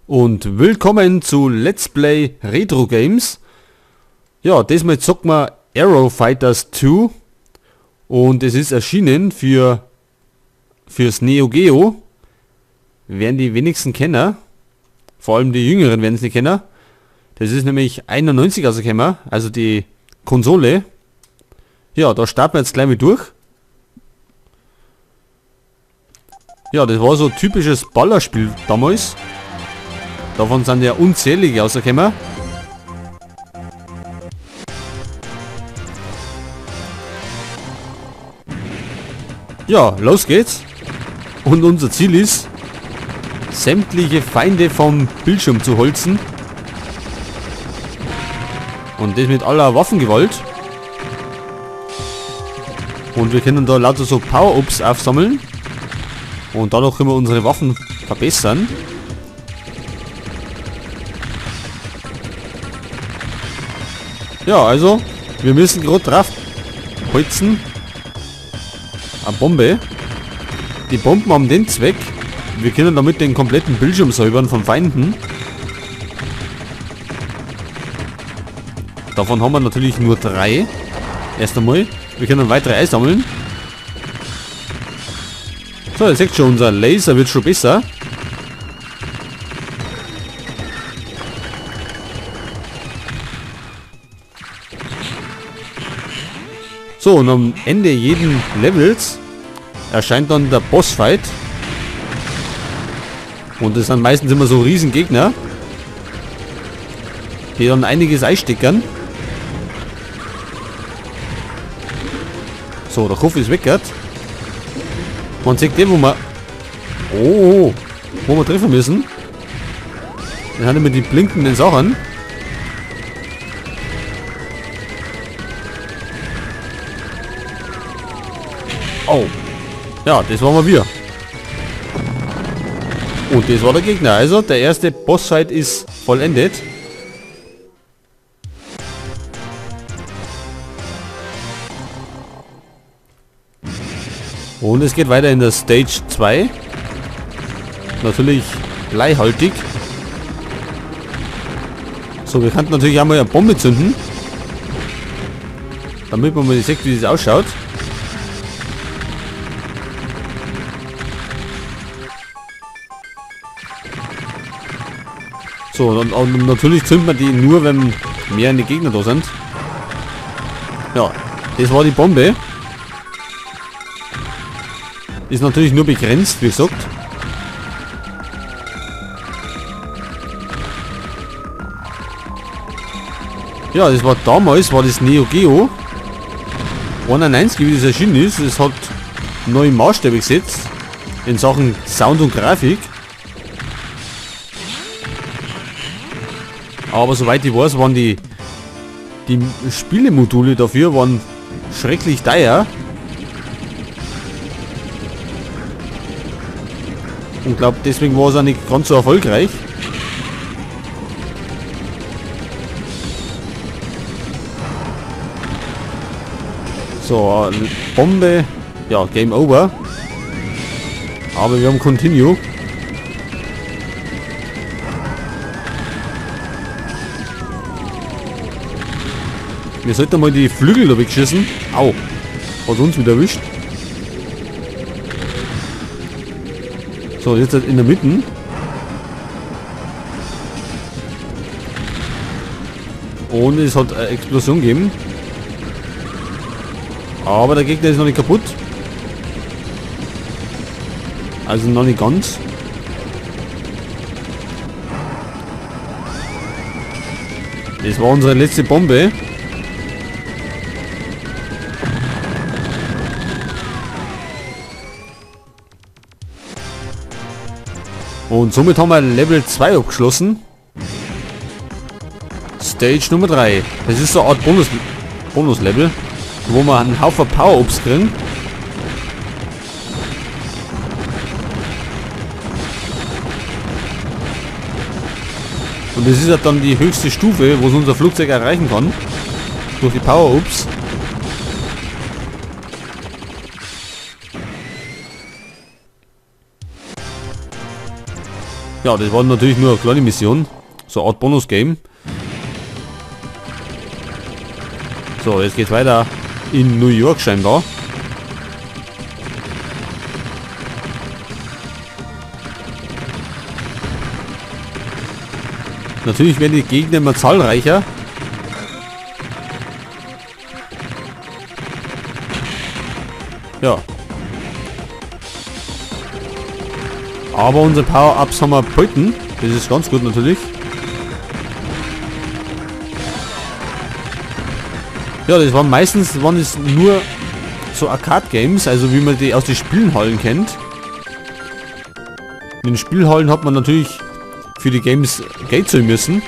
Und willkommen zu Let's Play Retro Games. Ja, diesmal zocken wir Aero Fighters 2 und es ist erschienen fürs Neo Geo. Werden die wenigsten kennen, vor allem die Jüngeren werden es nicht kennen. Das ist nämlich 91 rausgekommen, also die Konsole. Ja, da starten wir jetzt gleich mit durch. Ja, das war so ein typisches Ballerspiel damals. Davon sind ja unzählige rausgekommen. Ja, los geht's. Und unser Ziel ist, sämtliche Feinde vom Bildschirm zu holzen. Und das mit aller Waffengewalt. Und wir können da lauter so Power-Ups aufsammeln. Und dadurch können wir unsere Waffen verbessern. Ja, also, wir müssen gerade drauf holzen. Eine Bombe. Die Bomben haben den Zweck, wir können damit den kompletten Bildschirm säubern von Feinden. Davon haben wir natürlich nur 3. Erst einmal. Wir können weitere einsammeln. So, ihr seht schon, unser Laser wird schon besser. So, und am Ende jeden Levels erscheint dann der Bossfight. Und das sind meistens immer so riesen Gegner, die dann einiges einsteckern. So, der Kopf ist weg. Man sieht den, wo wir treffen müssen. Dann haben wir die blinkenden Sachen. Oh. Ja, das waren wir. Und das war der Gegner. Also, der erste Bossfight ist vollendet. Und es geht weiter in der Stage 2. Natürlich bleihaltig. So, wir könnten natürlich auch mal eine Bombe zünden. Damit man mal sieht, wie das ausschaut. So, und natürlich zünden wir die nur, wenn mehrere Gegner da sind. Ja, das war die Bombe. Ist natürlich nur begrenzt, wie gesagt. Ja, das war damals, war das Neo Geo 91, wie das erschienen ist. Es hat neue Maßstäbe gesetzt in Sachen Sound und Grafik. Aber soweit ich weiß, waren die Spielemodule dafür waren schrecklich teuer. Und glaube, deswegen war es auch nicht ganz so erfolgreich. So, Bombe. Ja, Game Over. Aber wir haben Continue. Wir sollten mal die Flügel da wegschießen. Au. Hat uns wieder erwischt. So, jetzt in der Mitte. Und es hat eine Explosion gegeben. Aber der Gegner ist noch nicht kaputt. Also noch nicht ganz. Das war unsere letzte Bombe. Und somit haben wir Level 2 abgeschlossen. Stage Nummer 3. Das ist so eine Art Bonus-Level, wo wir einen Haufen Power-Ups kriegen. Und das ist ja dann die höchste Stufe, wo es unser Flugzeug erreichen kann. Durch die Power-Ups. Ja, das war natürlich nur eine kleine Mission. So eine Art Bonus-Game. So, jetzt geht's weiter in New York scheinbar. Natürlich werden die Gegner immer zahlreicher. Ja. Aber unsere Power-Ups haben wir behalten. Das ist ganz gut natürlich. Ja, das waren meistens es nur so Arcade-Games, also wie man die aus den Spielhallen kennt. In den Spielhallen hat man natürlich für die Games Geld zahlen müssen.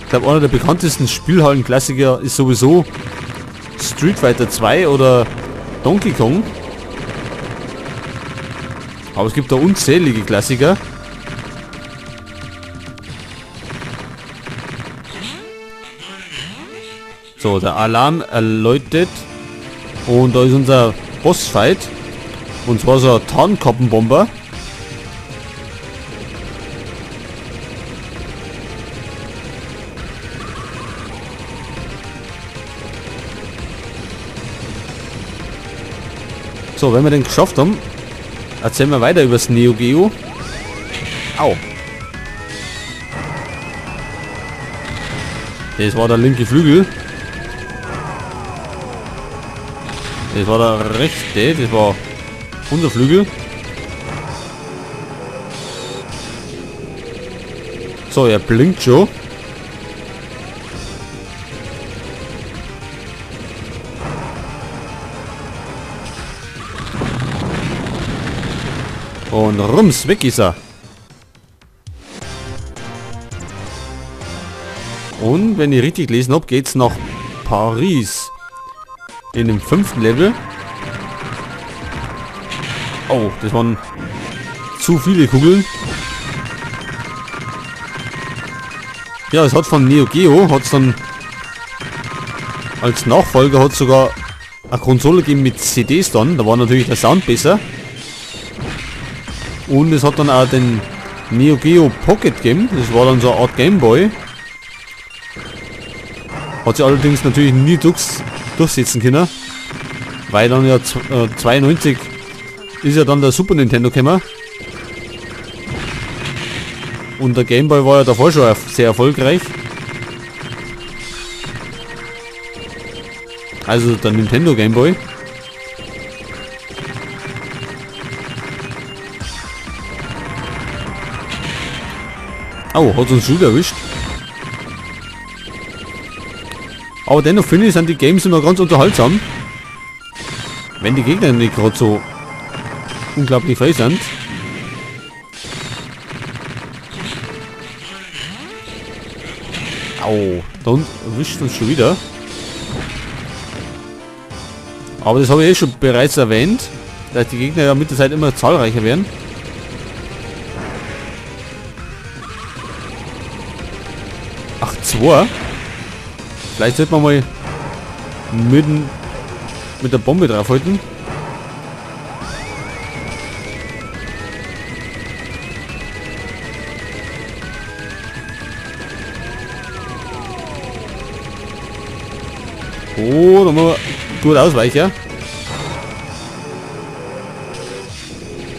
Ich glaube, einer der bekanntesten Spielhallen-Klassiker ist sowieso Street Fighter 2 oder Donkey Kong. Aber es gibt da unzählige Klassiker. So, der Alarm erläutet. Und da ist unser Bossfight. Und zwar so ein Tarnkappenbomber. So, wenn wir den geschafft haben, erzählen wir weiter über das Neo Geo. Au. Das war der linke Flügel. Das war der rechte, das war unser Flügel. So, er blinkt schon. Und rums, weg ist er. Und wenn ich richtig gelesen habe, geht's nach Paris. In dem 5. Level. Oh, das waren zu viele Kugeln. Ja, es hat von Neo Geo, hat es dann als Nachfolger hat sogar eine Konsole gegeben mit CDs dann. Da war natürlich der Sound besser. Und es hat dann auch den Neo Geo Pocket gegeben. Das war dann so eine Art Gameboy. Hat sich allerdings natürlich nie durchsetzen können. Weil dann ja 92 ist ja dann der Super Nintendo gekommen. Und der Gameboy war ja davor schon sehr erfolgreich. Also der Nintendo Gameboy. Oh, hat uns schon erwischt. Aber dennoch finde ich, sind die Games immer ganz unterhaltsam. Wenn die Gegner nicht gerade so unglaublich frei sind. Au, dann erwischt uns schon wieder. Aber das habe ich schon bereits erwähnt, dass die Gegner ja mit der Zeit immer zahlreicher werden. Ach, 2. Vielleicht sollte man mal mit der Bombe draufhalten. Oh, da muss man gut ausweichen.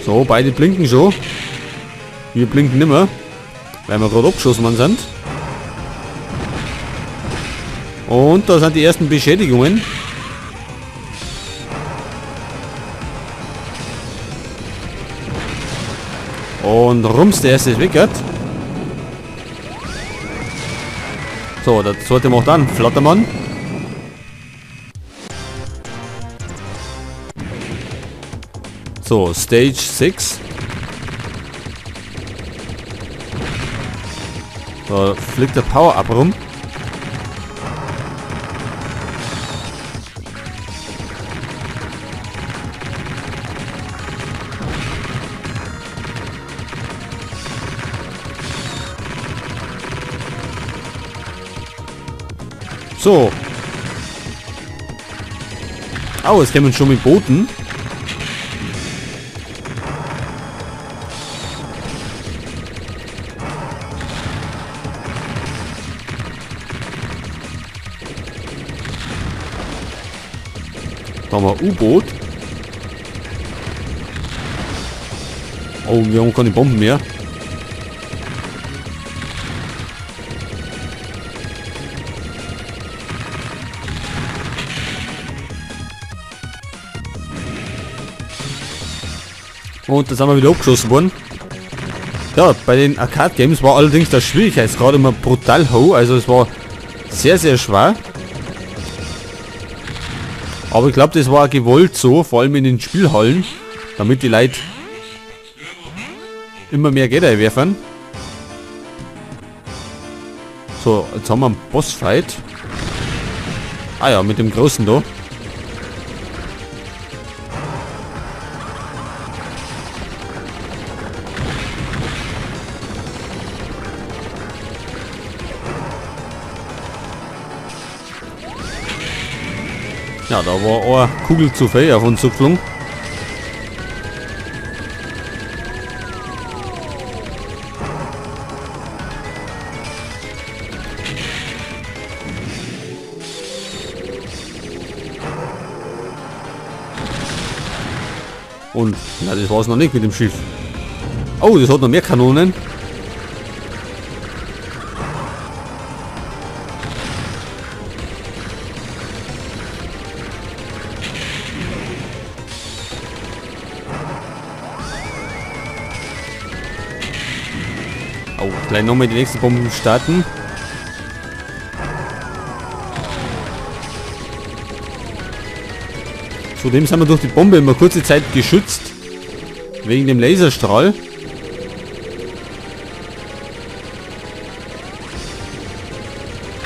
So, beide blinken schon. Wir blinken nicht mehr, weil wir gerade abgeschossen worden sind. Und da sind die ersten Beschädigungen. Und rums, der erste ist weg. So, der zweite macht dann Flattermann. So, Stage 6. Da fliegt der Power-Up rum. So. Oh, es kämen schon mit Booten. Da haben wir ein U-Boot. Oh, wir haben keine Bomben mehr. Und da sind wir wieder abgeschossen worden. Ja, bei den Arcade-Games war allerdings der Schwierigkeitsgrad immer brutal hoch. Also es war sehr, sehr schwer. Aber ich glaube, das war gewollt so, vor allem in den Spielhallen, damit die Leute immer mehr Gelder werfen. So, jetzt haben wir einen Bossfight. Ah ja, mit dem Großen da. Ja, da war eine Kugel zu viel auf uns zugeflogen. Und, na, das war es noch nicht mit dem Schiff. Oh, das hat noch mehr Kanonen. Oh, gleich nochmal die nächste Bombe starten. Zudem sind wir durch die Bombe immer kurze Zeit geschützt. Wegen dem Laserstrahl.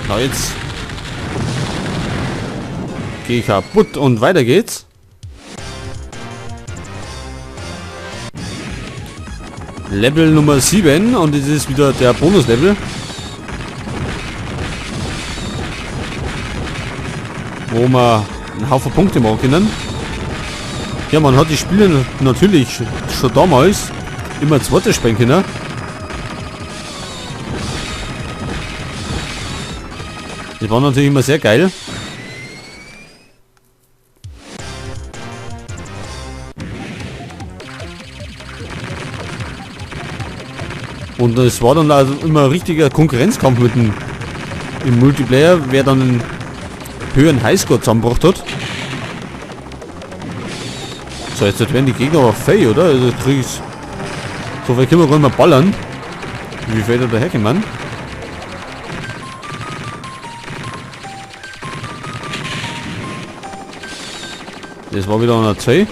Na, jetzt gehe ich kaputt und weiter geht's. Level Nummer 7 und das ist wieder der Bonuslevel. Wo wir einen Haufen Punkte machen können. Ja, man hat die Spiele natürlich schon damals immer zweite spielen können. Das war natürlich immer sehr geil. Und es war dann also immer ein richtiger Konkurrenzkampf mit dem im Multiplayer, wer dann einen höheren Highscore zusammengebracht hat. So, jetzt werden die Gegner aber fähig, oder? Also krieg ich's. So viel können wir gar nicht mehr ballern. Wie viel da herkommen? Das war wieder einer 2.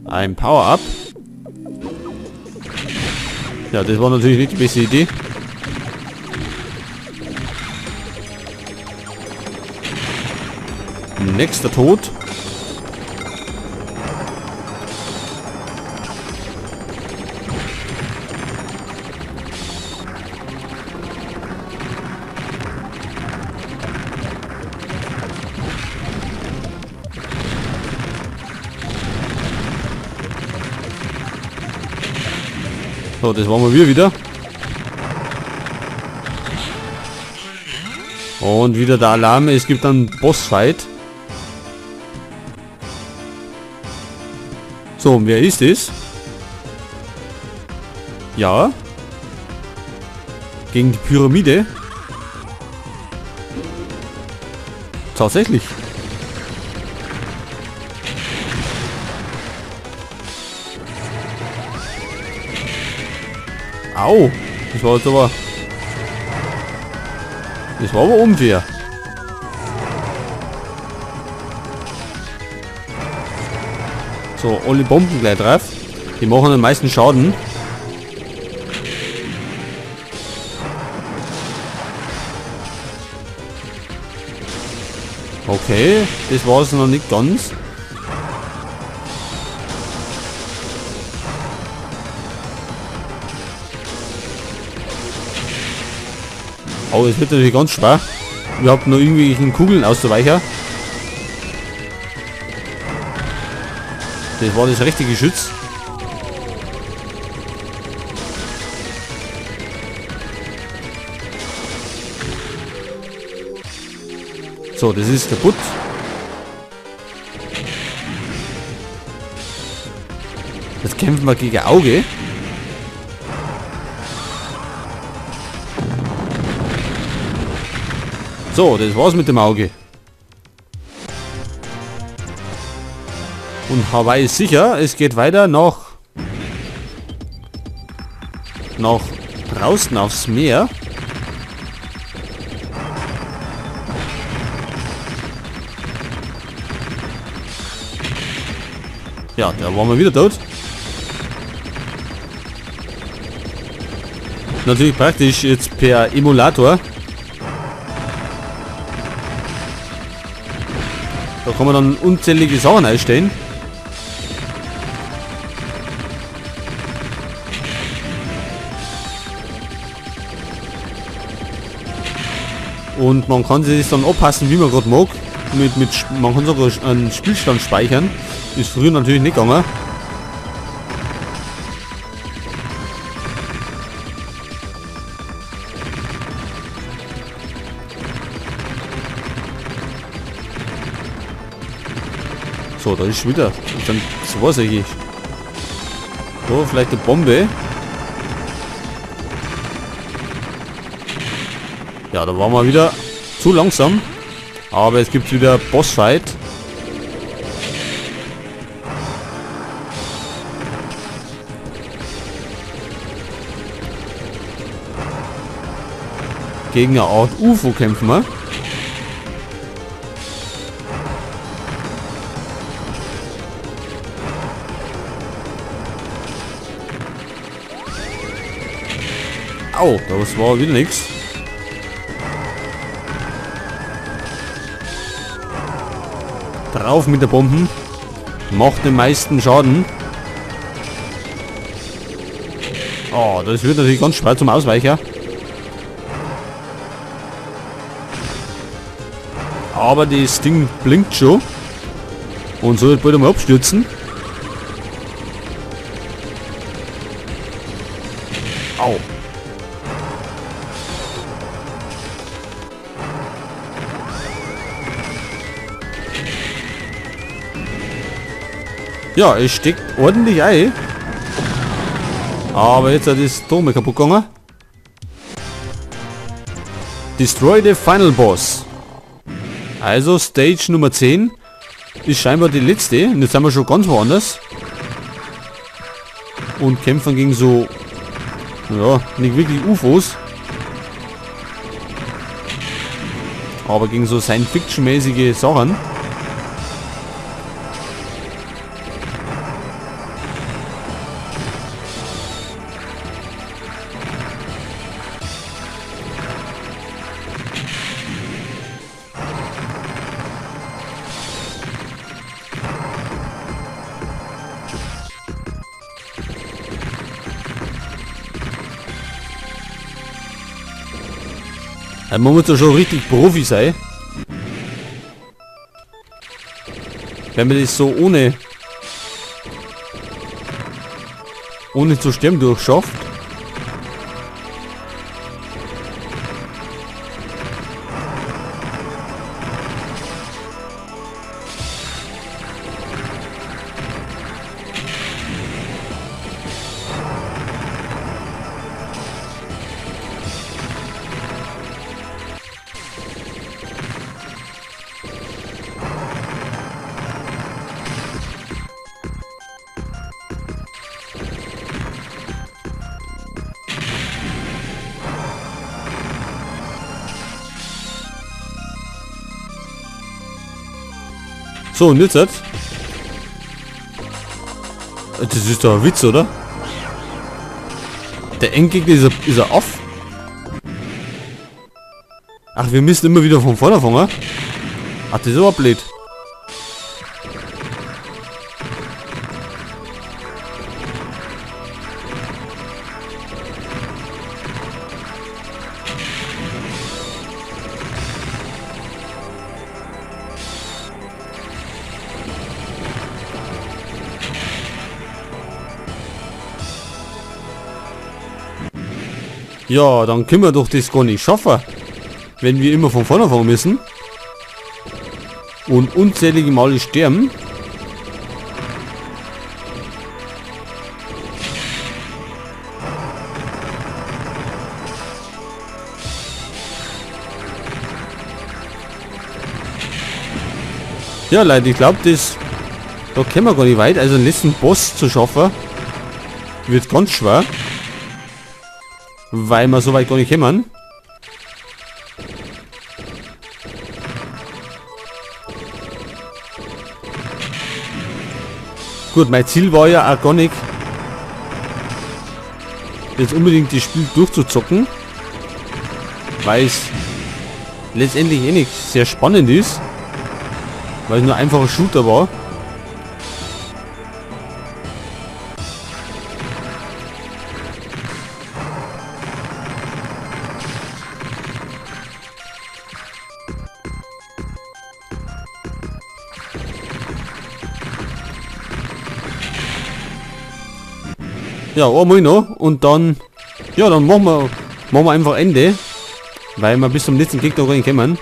Ein Power-Up. Ja, das war natürlich nicht die beste Idee. Nächster Tod. So, das waren wir wieder. Und wieder der Alarm, es gibt einen Bossfight. So, und wer ist es? Ja. Gegen die Pyramide. Tatsächlich. Au. Das war jetzt aber... Das war aber unfair. So, alle Bomben gleich drauf. Die machen den meisten Schaden. Okay, das war es noch nicht ganz. Oh, es wird natürlich ganz schwer. Wir haben noch irgendwelchen Kugeln auszuweichen. Das war das richtige Geschütz. So, das ist kaputt. Jetzt kämpfen wir gegen Auge. So, das war's mit dem Auge. Und Hawaii ist sicher, es geht weiter nach draußen aufs Meer. Ja, da waren wir wieder tot. Natürlich praktisch jetzt per Emulator. Da kann man dann unzählige Sachen einstellen. Und man kann sich das dann anpassen, wie man gerade mag. Man kann sogar einen Spielstand speichern. Ist früher natürlich nicht gegangen. So, da ist wieder. Das war's eigentlich. So, vielleicht eine Bombe. Ja, da waren wir wieder zu langsam. Aber es gibt wieder Bossfight. Gegen eine Art UFO kämpfen wir. Au, das war wieder nichts. Drauf mit der Bomben. Macht den meisten Schaden. Oh, das wird natürlich ganz schwer zum Ausweichen. Aber das Ding blinkt schon. Und so wird bald mal abstürzen. Au. Ja, es steckt ordentlich ein. Aber jetzt hat das Turm kaputt gegangen. Destroy the Final Boss. Also Stage Nummer 10 ist scheinbar die letzte. Und jetzt sind wir schon ganz woanders. Und kämpfen gegen so, ja, nicht wirklich UFOs. Aber gegen so Science-Fiction-mäßige Sachen. Man muss da schon richtig Profi sein. Wenn man das so ohne zu sterben durchschafft. So, und jetzt? Das ist doch ein Witz, oder? Der Endgegner ist er off. Ach, wir müssen immer wieder von vorne anfangen. Ach, das ist aber blöd. Ja, dann können wir doch das gar nicht schaffen, wenn wir immer von vorne anfangen müssen. und unzählige Male sterben. Ja Leute, ich glaube, da können wir gar nicht weit. Also den letzten Boss zu schaffen, wird ganz schwer. Weil wir so weit gar nicht kommen. Gut, mein Ziel war ja auch gar nicht, jetzt unbedingt das Spiel durchzuzocken. Weil es letztendlich eh nicht sehr spannend ist. Weil es nur einfach ein Shooter war. Ja, einmal noch und dann, ja, dann machen wir einfach Ende, weil wir bis zum letzten Gegner gar nicht kommen.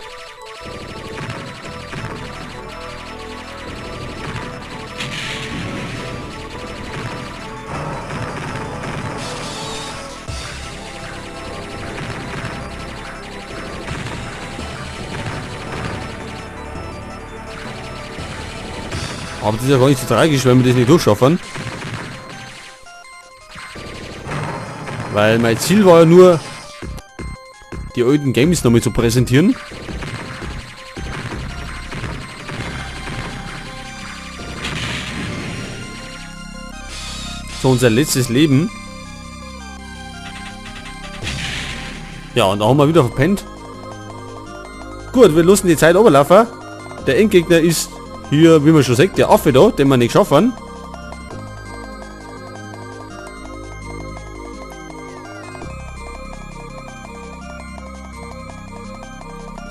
Aber das ist ja gar nicht so tragisch, wenn wir das nicht durchschaffen. Weil mein Ziel war ja nur, die alten Games nochmal zu präsentieren. So unser letztes Leben. Ja, und da haben wir wieder verpennt. Gut, wir lassen die Zeit runterlaufen. Der Endgegner ist hier, wie man schon sagt, der Affe da, den wir nicht schaffen.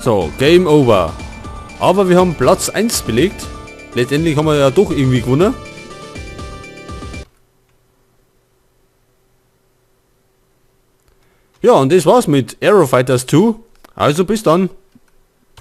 So, Game Over. Aber wir haben Platz 1 belegt. Letztendlich haben wir ja doch irgendwie gewonnen. Ja, und das war's mit Aero Fighters 2. Also bis dann.